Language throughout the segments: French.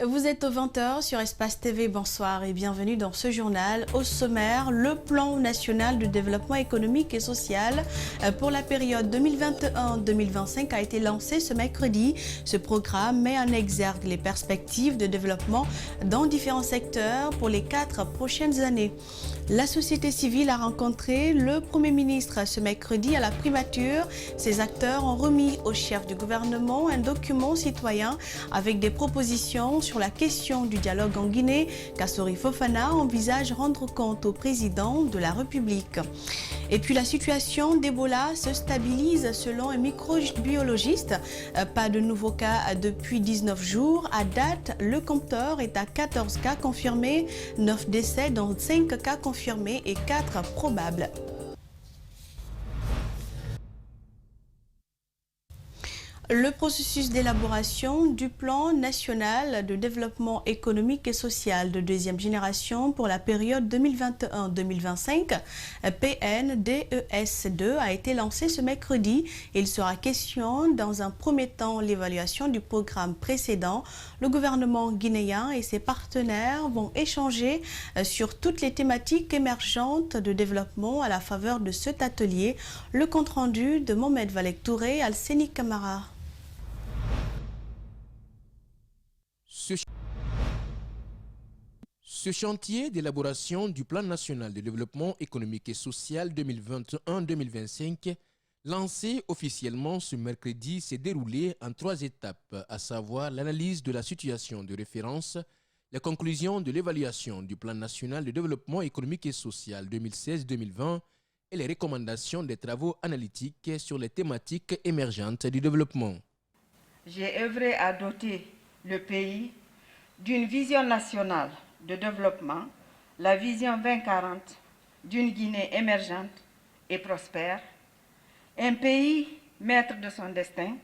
Vous êtes au 20h sur Espace TV, bonsoir et bienvenue dans ce journal. Au sommaire, le plan national de développement économique et social pour la période 2021-2025 a été lancé ce mercredi. Ce programme met en exergue les perspectives de développement dans différents secteurs pour les 4 prochaines années. La société civile a rencontré le Premier ministre ce mercredi à la primature. Ces acteurs ont remis au chef du gouvernement un document citoyen avec des propositions sur la question du dialogue en Guinée. Kassori Fofana envisage rendre compte au président de la République. Et puis la situation d'Ebola se stabilise selon un microbiologiste. Pas de nouveaux cas depuis 19 jours. À date, le compteur est à 14 cas confirmés, 9 décès dont 5 cas confirmés et 4 probables. Le processus d'élaboration du plan national de développement économique et social de deuxième génération pour la période 2021-2025, PNDES2, a été lancé ce mercredi. Il sera question dans un premier temps l'évaluation du programme précédent. Le gouvernement guinéen et ses partenaires vont échanger sur toutes les thématiques émergentes de développement à la faveur de cet atelier. Le compte-rendu de Mohamed Valek Touré, Alseni Camara. Ce chantier d'élaboration du plan national de développement économique et social 2021-2025, lancé officiellement ce mercredi, s'est déroulé en 3 étapes, à savoir l'analyse de la situation de référence, les conclusions de l'évaluation du plan national de développement économique et social 2016-2020 et les recommandations des travaux analytiques sur les thématiques émergentes du développement. J'ai œuvré à doter le pays d'une vision nationale de développement, la vision 2040 d'une Guinée émergente et prospère, un pays maître de son destin,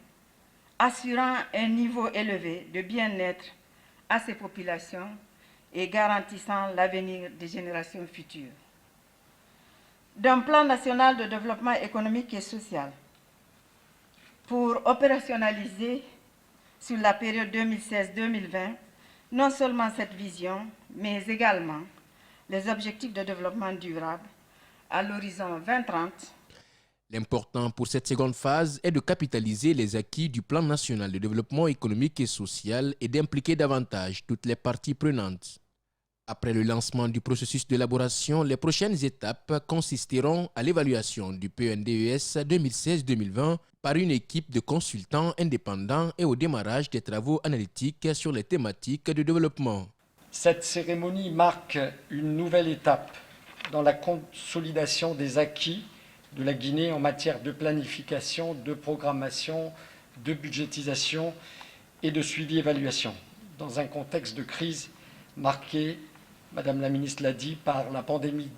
assurant un niveau élevé de bien-être à ses populations et garantissant l'avenir des générations futures. D'un plan national de développement économique et social pour opérationnaliser sur la période 2016-2020 non seulement cette vision, mais également les objectifs de développement durable à l'horizon 2030. L'important pour cette seconde phase est de capitaliser les acquis du plan national de développement économique et social et d'impliquer davantage toutes les parties prenantes. Après le lancement du processus d'élaboration, les prochaines étapes consisteront à l'évaluation du PNDES 2016-2020 par une équipe de consultants indépendants et au démarrage des travaux analytiques sur les thématiques de développement. Cette cérémonie marque une nouvelle étape dans la consolidation des acquis de la Guinée en matière de planification, de programmation, de budgétisation et de suivi-évaluation, dans un contexte de crise marqué, Madame la ministre l'a dit, par la pandémie.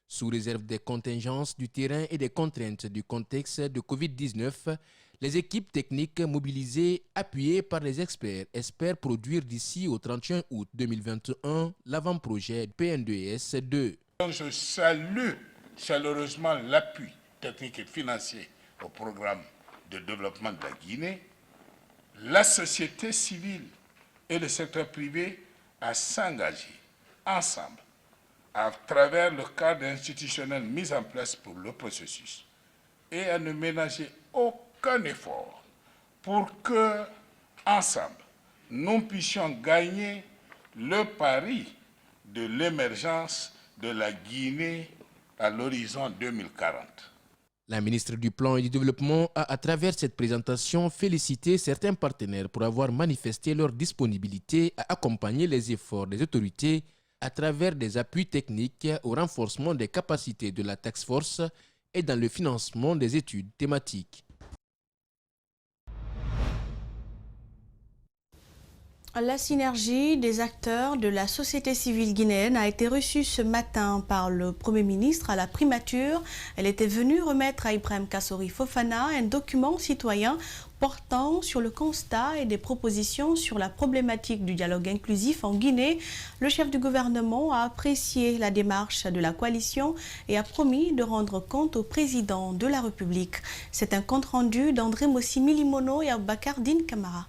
Sous réserve des contingences du terrain et des contraintes du contexte de Covid-19, les équipes techniques mobilisées, appuyées par les experts, espèrent produire d'ici au 31 août 2021 l'avant-projet PNDES 2. Je salue chaleureusement l'appui technique et financier au programme de développement de la Guinée, la société civile et le secteur privé à s'engager ensemble à travers le cadre institutionnel mis en place pour le processus et à ne ménager aucun effort pour que, ensemble, nous puissions gagner le pari de l'émergence de la Guinée à l'horizon 2040. La ministre du Plan et du Développement a, à travers cette présentation, félicité certains partenaires pour avoir manifesté leur disponibilité à accompagner les efforts des autorités à travers des appuis techniques au renforcement des capacités de la task force et dans le financement des études thématiques. La synergie des acteurs de la société civile guinéenne a été reçue ce matin par le Premier ministre à la primature. Elle était venue remettre à Ibrahim Kassori Fofana un document citoyen portant sur le constat et des propositions sur la problématique du dialogue inclusif en Guinée. Le chef du gouvernement a apprécié la démarche de la coalition et a promis de rendre compte au président de la République. C'est un compte-rendu d'André Mossi Milimono et Aboubakar Din Kamara.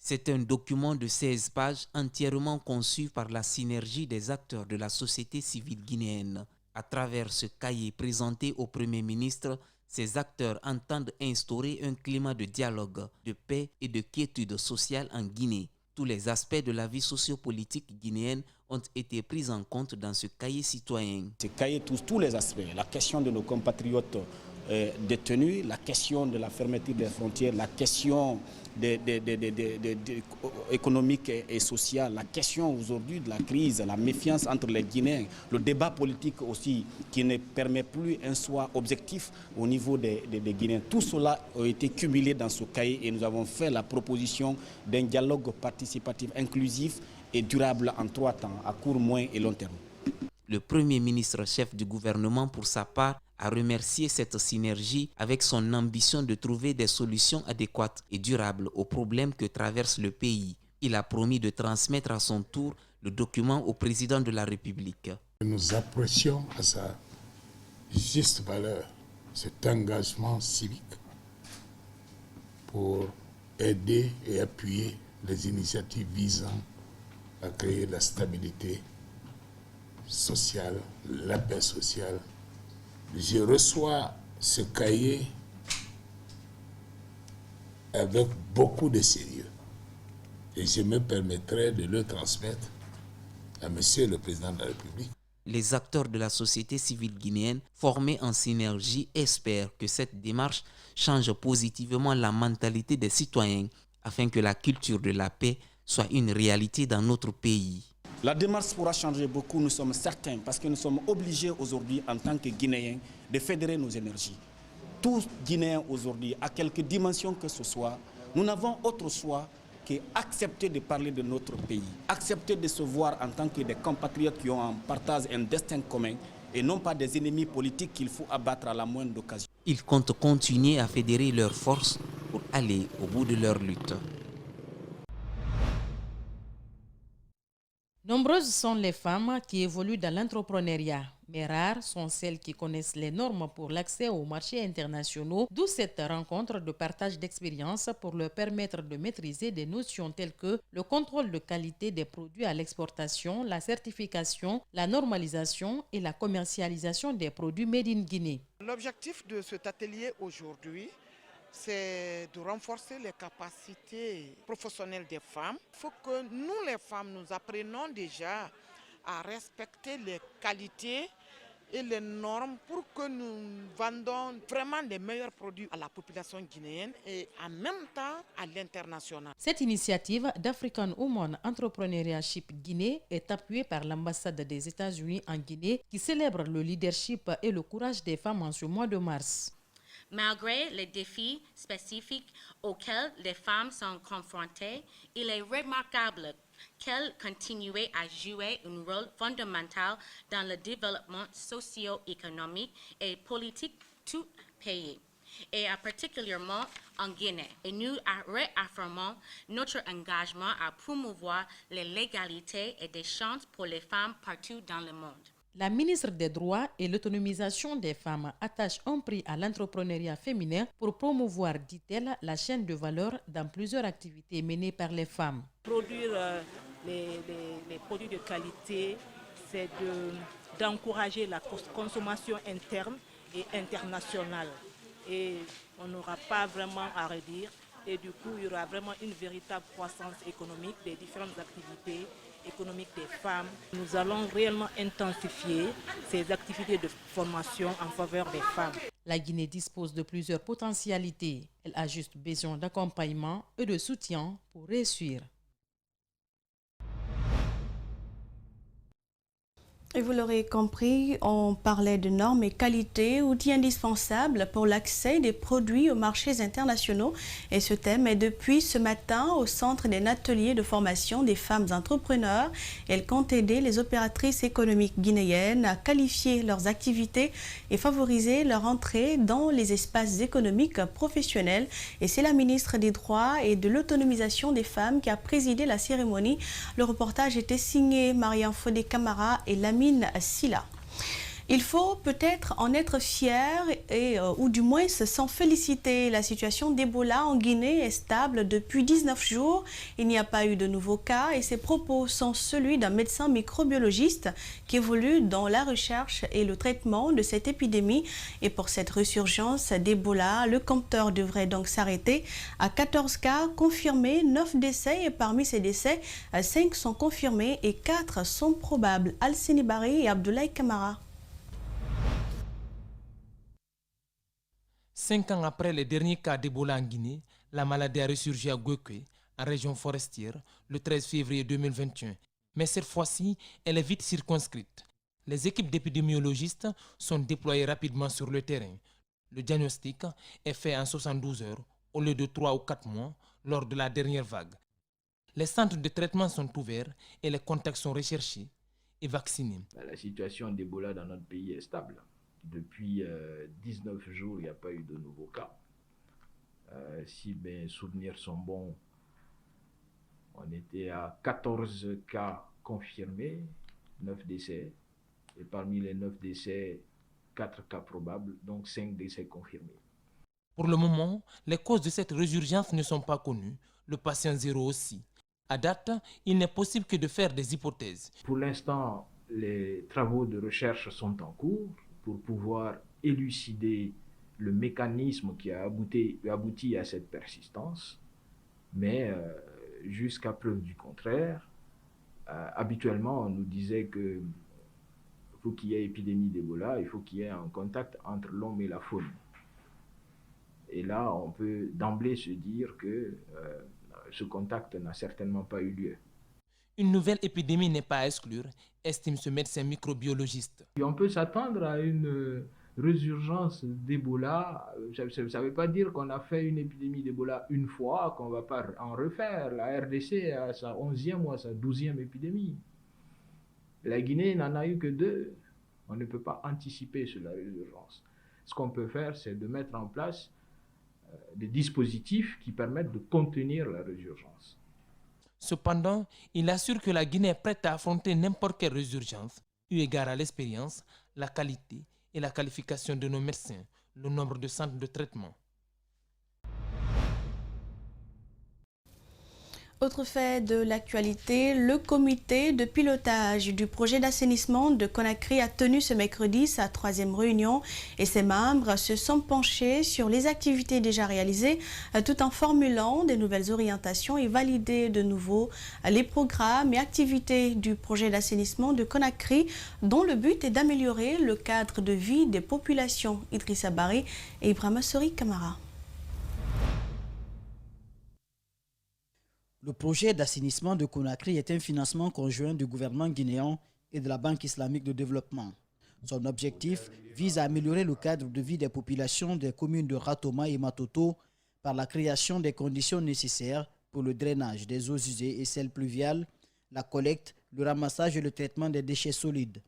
C'est un document de 16 pages entièrement conçu par la synergie des acteurs de la société civile guinéenne. À travers ce cahier présenté au Premier ministre, ces acteurs entendent instaurer un climat de dialogue, de paix et de quiétude sociale en Guinée. Tous les aspects de la vie sociopolitique guinéenne ont été pris en compte dans ce cahier citoyen. Ce cahier touche tous les aspects, la question de nos compatriotes détenus, la question de la fermeture des frontières, la question économique et sociale, la question aujourd'hui de la crise, la méfiance entre les Guinéens, le débat politique aussi qui ne permet plus un choix objectif au niveau des Guinéens. Tout cela a été cumulé dans ce cahier et nous avons fait la proposition d'un dialogue participatif inclusif et durable en 3 temps, à court, moyen et long terme. Le Premier ministre chef du gouvernement, pour sa part, a remercié cette synergie avec son ambition de trouver des solutions adéquates et durables aux problèmes que traverse le pays. Il a promis de transmettre à son tour le document au président de la République. Nous apprécions à sa juste valeur cet engagement civique pour aider et appuyer les initiatives visant à créer la stabilité sociale, la paix sociale. Je reçois ce cahier avec beaucoup de sérieux et je me permettrai de le transmettre à Monsieur le Président de la République. Les acteurs de la société civile guinéenne formés en synergie espèrent que cette démarche change positivement la mentalité des citoyens afin que la culture de la paix soit une réalité dans notre pays. La démarche pourra changer beaucoup, nous sommes certains, parce que nous sommes obligés aujourd'hui, en tant que Guinéens, de fédérer nos énergies. Tous Guinéens aujourd'hui, à quelque dimension que ce soit, nous n'avons autre choix qu'accepter de parler de notre pays, accepter de se voir en tant que des compatriotes qui ont en partage un destin commun et non pas des ennemis politiques qu'il faut abattre à la moindre occasion. Ils comptent continuer à fédérer leurs forces pour aller au bout de leur lutte. Nombreuses sont les femmes qui évoluent dans l'entrepreneuriat, mais rares sont celles qui connaissent les normes pour l'accès aux marchés internationaux, d'où cette rencontre de partage d'expériences pour leur permettre de maîtriser des notions telles que le contrôle de qualité des produits à l'exportation, la certification, la normalisation et la commercialisation des produits made in Guinée. L'objectif de cet atelier aujourd'hui, c'est de renforcer les capacités professionnelles des femmes. Il faut que nous, les femmes, nous apprenions déjà à respecter les qualités et les normes pour que nous vendons vraiment les meilleurs produits à la population guinéenne et en même temps à l'international. Cette initiative d'African Women Entrepreneurship Guinée est appuyée par l'ambassade des États-Unis en Guinée qui célèbre le leadership et le courage des femmes en ce mois de mars. Malgré les défis spécifiques auxquels les femmes sont confrontées, il est remarquable qu'elles continuent à jouer un rôle fondamental dans le développement socio-économique et politique tout pays, et particulièrement en Guinée. Et nous réaffirmons notre engagement à promouvoir les légalités et des chances pour les femmes partout dans le monde. La ministre des Droits et l'autonomisation des femmes attache un prix à l'entrepreneuriat féminin pour promouvoir, dit-elle, la chaîne de valeur dans plusieurs activités menées par les femmes. Produire les produits de qualité, c'est d'encourager la consommation interne et internationale. Et on n'aura pas vraiment à redire. Et du coup, il y aura vraiment une véritable croissance économique des différentes activités économique des femmes. Nous allons réellement intensifier ces activités de formation en faveur des femmes. La Guinée dispose de plusieurs potentialités. Elle a juste besoin d'accompagnement et de soutien pour réussir. Et vous l'aurez compris, on parlait de normes et qualité, outils indispensables pour l'accès des produits aux marchés internationaux. Et ce thème est depuis ce matin au centre d'un atelier de formation des femmes entrepreneurs. Elles comptent aider les opératrices économiques guinéennes à qualifier leurs activités et favoriser leur entrée dans les espaces économiques professionnels. Et c'est la ministre des Droits et de l'autonomisation des femmes qui a présidé la cérémonie. Le reportage était signé Marianne Fodé Camara et Lamine Silla. Il faut peut-être en être fier ou du moins s'en féliciter. La situation d'Ebola en Guinée est stable depuis 19 jours. Il n'y a pas eu de nouveaux cas et ses propos sont celui d'un médecin microbiologiste qui évolue dans la recherche et le traitement de cette épidémie. Et pour cette résurgence d'Ebola, le compteur devrait donc s'arrêter à 14 cas confirmés, 9 décès et parmi ces décès, 5 sont confirmés et 4 sont probables. Al-Seni Bari et Abdoulaye Kamara. 5 ans après les derniers cas d'Ebola en Guinée, la maladie a ressurgi à Gwekwe, en région forestière, le 13 février 2021. Mais cette fois-ci, elle est vite circonscrite. Les équipes d'épidémiologistes sont déployées rapidement sur le terrain. Le diagnostic est fait en 72 heures, au lieu de 3 ou 4 mois, lors de la dernière vague. Les centres de traitement sont ouverts et les contacts sont recherchés et vaccinés. La situation d'Ebola dans notre pays est stable. Depuis 19 jours, il n'y a pas eu de nouveaux cas. Si mes souvenirs sont bons, on était à 14 cas confirmés, 9 décès. Et parmi les 9 décès, 4 cas probables, donc 5 décès confirmés. Pour le moment, les causes de cette résurgence ne sont pas connues. Le patient zéro aussi. À date, il n'est possible que de faire des hypothèses. Pour l'instant, les travaux de recherche sont en cours pour pouvoir élucider le mécanisme qui a abouti à cette persistance. Mais jusqu'à preuve du contraire, habituellement, on nous disait que pour qu'il y ait épidémie d'Ebola, il faut qu'il y ait un contact entre l'homme et la faune. Et là, on peut d'emblée se dire que ce contact n'a certainement pas eu lieu. Une nouvelle épidémie n'est pas à exclure, estime ce médecin microbiologiste. Et on peut s'attendre à une résurgence d'Ebola. Ça ne veut pas dire qu'on a fait une épidémie d'Ebola une fois, qu'on ne va pas en refaire. La RDC a sa 11e ou sa 12e épidémie. La Guinée n'en a eu que 2. On ne peut pas anticiper sur la résurgence. Ce qu'on peut faire, c'est de mettre en place des dispositifs qui permettent de contenir la résurgence. Cependant, il assure que la Guinée est prête à affronter n'importe quelle résurgence, eu égard à l'expérience, la qualité et la qualification de nos médecins, le nombre de centres de traitement. Autre fait de l'actualité, le comité de pilotage du projet d'assainissement de Conakry a tenu ce mercredi sa 3e réunion et ses membres se sont penchés sur les activités déjà réalisées tout en formulant des nouvelles orientations et validé de nouveau les programmes et activités du projet d'assainissement de Conakry dont le but est d'améliorer le cadre de vie des populations. Idrissa Bari et Ibrahima Sori Kamara. Le projet d'assainissement de Conakry est un financement conjoint du gouvernement guinéen et de la Banque islamique de développement. Son objectif vise à améliorer le cadre de vie des populations des communes de Ratoma et Matoto par la création des conditions nécessaires pour le drainage des eaux usées et celles pluviales, la collecte, le ramassage et le traitement des déchets solides.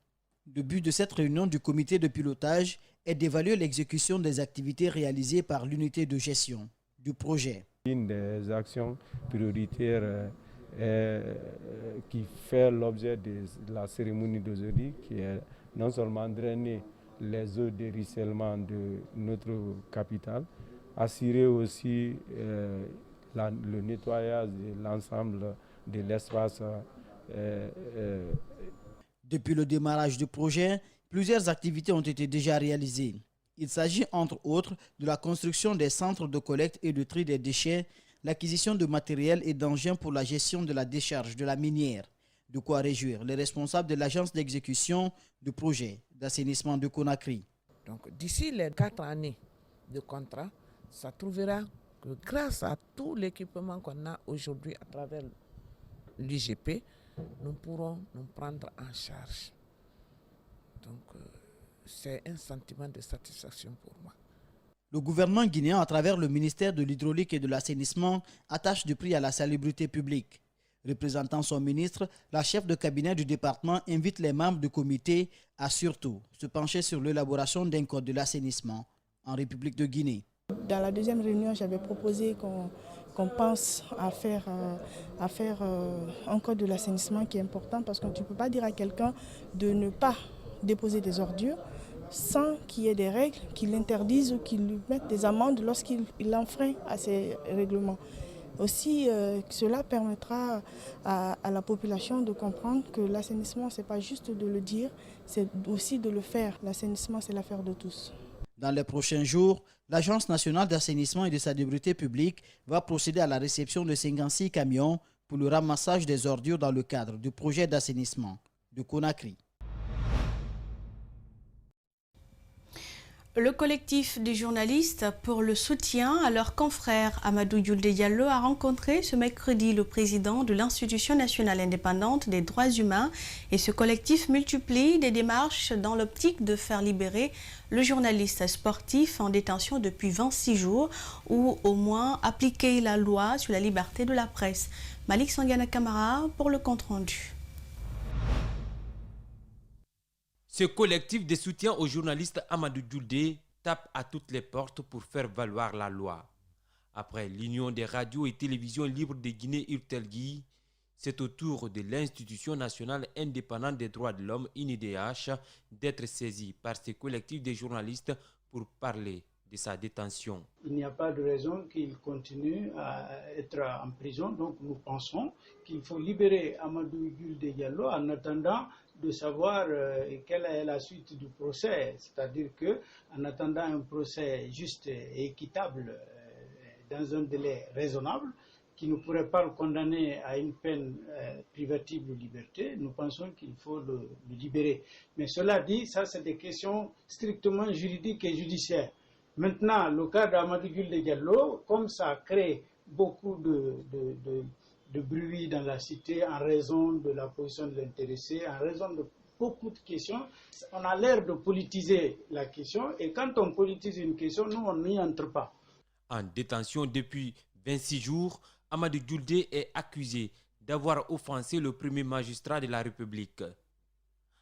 Le but de cette réunion du comité de pilotage est d'évaluer l'exécution des activités réalisées par l'unité de gestion du projet. Une des actions prioritaires qui fait l'objet de la cérémonie d'aujourd'hui, qui est non seulement drainer les eaux de ruissellement de notre capitale, assurer aussi le nettoyage de l'ensemble de l'espace. Depuis le démarrage du projet, plusieurs activités ont été déjà réalisées. Il s'agit entre autres de la construction des centres de collecte et de tri des déchets, l'acquisition de matériel et d'engins pour la gestion de la décharge de la minière. De quoi réjouir les responsables de l'agence d'exécution du projet d'assainissement de Conakry. Donc d'ici les 4 années de contrat, ça trouvera que grâce à tout l'équipement qu'on a aujourd'hui à travers l'UGP, nous pourrons nous prendre en charge. Donc c'est un sentiment de satisfaction pour moi. Le gouvernement guinéen, à travers le ministère de l'Hydraulique et de l'Assainissement, attache du prix à la salubrité publique. Représentant son ministre, la chef de cabinet du département invite les membres du comité à surtout se pencher sur l'élaboration d'un code de l'assainissement en République de Guinée. Dans la 2e réunion, j'avais proposé qu'on pense à faire un code de l'assainissement qui est important parce que tu ne peux pas dire à quelqu'un de ne pas déposer des ordures sans qu'il y ait des règles qui l'interdisent ou qui lui mettent des amendes lorsqu'il enfreint à ces règlements. Aussi, cela permettra à la population de comprendre que l'assainissement, ce n'est pas juste de le dire, c'est aussi de le faire. L'assainissement, c'est l'affaire de tous. Dans les prochains jours, l'Agence nationale d'assainissement et de salubrité publique va procéder à la réception de 56 camions pour le ramassage des ordures dans le cadre du projet d'assainissement de Conakry. Le collectif des journalistes pour le soutien à leur confrère Amadou Yulde Diallo a rencontré ce mercredi le président de l'Institution nationale indépendante des droits humains et ce collectif multiplie des démarches dans l'optique de faire libérer le journaliste sportif en détention depuis 26 jours ou au moins appliquer la loi sur la liberté de la presse. Malik Sangana Kamara pour le compte-rendu. Ce collectif de soutien aux journalistes Amadou Yulde tape à toutes les portes pour faire valoir la loi. Après l'Union des radios et télévisions libres de Guinée Urtelgui, c'est au tour de l'Institution nationale indépendante des droits de l'homme, INIDH, d'être saisie par ce collectif de journalistes pour parler de sa détention. Il n'y a pas de raison qu'il continue à être en prison, donc nous pensons qu'il faut libérer Amadou Yulde Diallo en attendant de savoir quelle est la suite du procès, c'est-à-dire que en attendant un procès juste et équitable dans un délai raisonnable, qui ne pourrait pas le condamner à une peine privative de liberté, nous pensons qu'il faut le libérer. Mais cela dit, ça c'est des questions strictement juridiques et judiciaires. Maintenant, le cas d'Amadou Yulde Diallo, comme ça crée beaucoup de bruit dans la cité en raison de la position de l'intéressé, en raison de beaucoup de questions, on a l'air de politiser la question et quand on politise une question, nous on n'y entre pas. En détention depuis 26 jours, Amadou Yulde est accusé d'avoir offensé le premier magistrat de la République.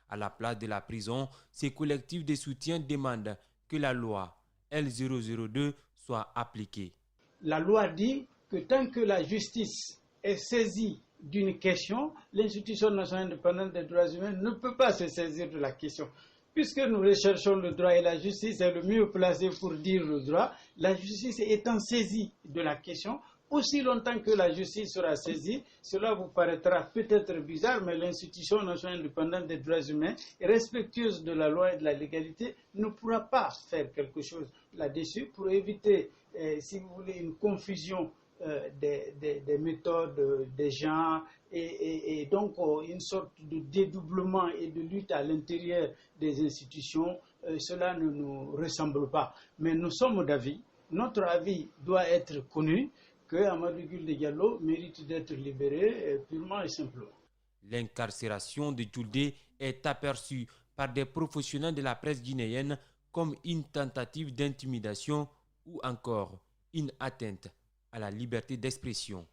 À la place de la prison, ces collectifs de soutien demandent que la loi L002 soit appliquée. La loi dit que tant que la justice est saisie d'une question, l'Institution nationale indépendante des droits humains ne peut pas se saisir de la question. Puisque nous recherchons le droit et la justice est le mieux placé pour dire le droit, la justice étant saisie de la question, aussi longtemps que la justice sera saisie, cela vous paraîtra peut-être bizarre, mais l'Institution nationale indépendante des droits humains, respectueuse de la loi et de la légalité, ne pourra pas faire quelque chose là-dessus pour éviter, si vous voulez, une confusion des méthodes des gens et donc une sorte de dédoublement et de lutte à l'intérieur des institutions. Cela ne nous ressemble pas. Mais nous sommes d'avis, notre avis doit être connu, que Amadou Yulde Diallo mérite d'être libéré purement et simplement. L'incarcération de Yulde est aperçue par des professionnels de la presse guinéenne comme une tentative d'intimidation ou encore une atteinte à la liberté d'expression.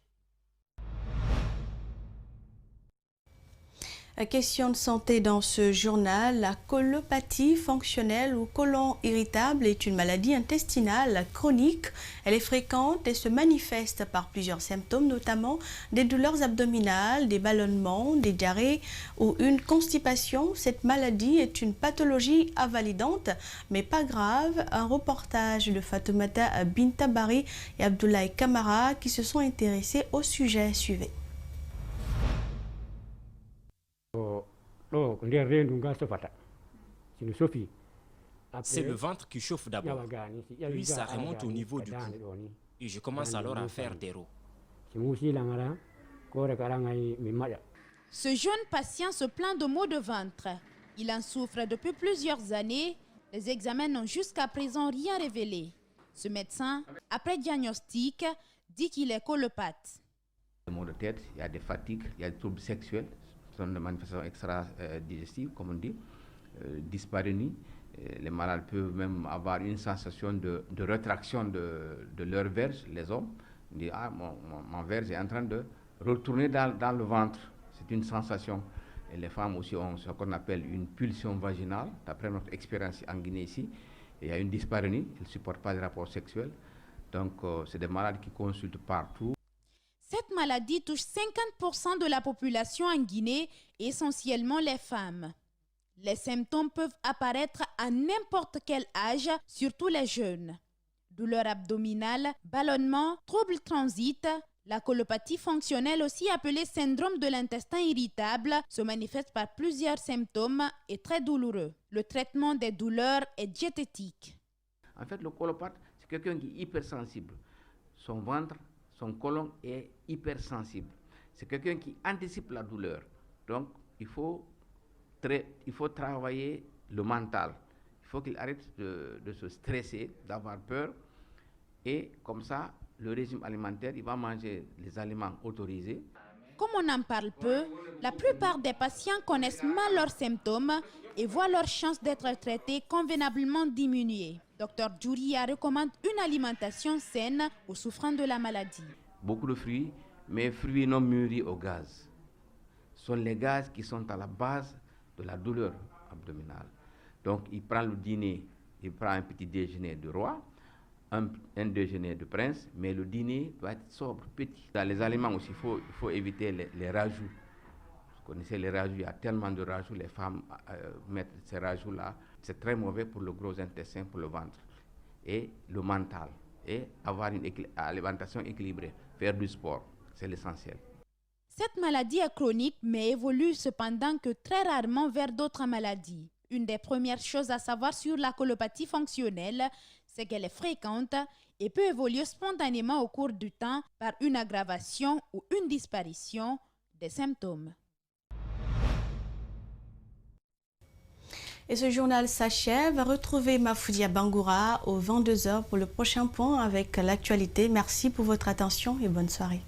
Question de santé dans ce journal. La colopathie fonctionnelle ou côlon irritable est une maladie intestinale chronique. Elle est fréquente et se manifeste par plusieurs symptômes, notamment des douleurs abdominales, des ballonnements, des diarrhées ou une constipation. Cette maladie est une pathologie invalidante, mais pas grave. Un reportage de Fatoumata Bintabari et Abdoulaye Kamara qui se sont intéressés au sujet. Suivez. C'est le ventre qui chauffe d'abord, puis ça remonte au niveau du cou, et je commence alors à faire des rots. Ce jeune patient se plaint de maux de ventre. Il en souffre depuis plusieurs années. Les examens n'ont jusqu'à présent rien révélé. Ce médecin, après diagnostic, dit qu'il est colopathe. Des maux de tête, il y a des fatigues, il y a des troubles sexuels. Ce sont des manifestations extra-digestives, comme on dit, dyspareunie. Les malades peuvent même avoir une sensation de rétraction de leur verge, les hommes. Ils disent, ah, mon verge est en train de retourner dans le ventre. C'est une sensation. Et les femmes aussi ont ce qu'on appelle une pulsion vaginale. D'après notre expérience en Guinée ici, il y a une dyspareunie, ils ne supportent pas les rapports sexuels. Donc, c'est des malades qui consultent partout. Cette maladie touche 50% de la population en Guinée, essentiellement les femmes. Les symptômes peuvent apparaître à n'importe quel âge, surtout les jeunes. Douleur abdominale, ballonnement, troubles transit. La colopathie fonctionnelle, aussi appelée syndrome de l'intestin irritable, se manifeste par plusieurs symptômes et très douloureux. Le traitement des douleurs est diététique. En fait, le colopathe, c'est quelqu'un qui est hypersensible. Son ventre, son côlon est hypersensible. C'est quelqu'un qui anticipe la douleur. Donc, il faut travailler le mental. Il faut qu'il arrête de se stresser, d'avoir peur. Et comme ça, le régime alimentaire, il va manger les aliments autorisés. Comme on en parle peu, la plupart des patients connaissent mal leurs symptômes et voient leurs chances d'être traités convenablement diminuer. Dr Djouria recommande une alimentation saine aux souffrants de la maladie. Beaucoup de fruits, mais fruits non mûris au gaz. Ce sont les gaz qui sont à la base de la douleur abdominale. Donc, il prend le dîner, il prend un petit déjeuner de roi, un déjeuner de prince, mais le dîner doit être sobre, petit. Dans les aliments aussi, il faut éviter les rajouts. Vous connaissez les rajouts, il y a tellement de rajouts, les femmes mettent ces rajouts-là. C'est très mauvais pour le gros intestin, pour le ventre. Et le mental. Et avoir une alimentation équilibrée, faire du sport, c'est l'essentiel. Cette maladie est chronique, mais évolue cependant que très rarement vers d'autres maladies. Une des premières choses à savoir sur la colopathie fonctionnelle, c'est qu'elle est fréquente et peut évoluer spontanément au cours du temps par une aggravation ou une disparition des symptômes. Et ce journal s'achève. Retrouvez Mafoudia Bangoura aux 22h pour le prochain point avec l'actualité. Merci pour votre attention et bonne soirée.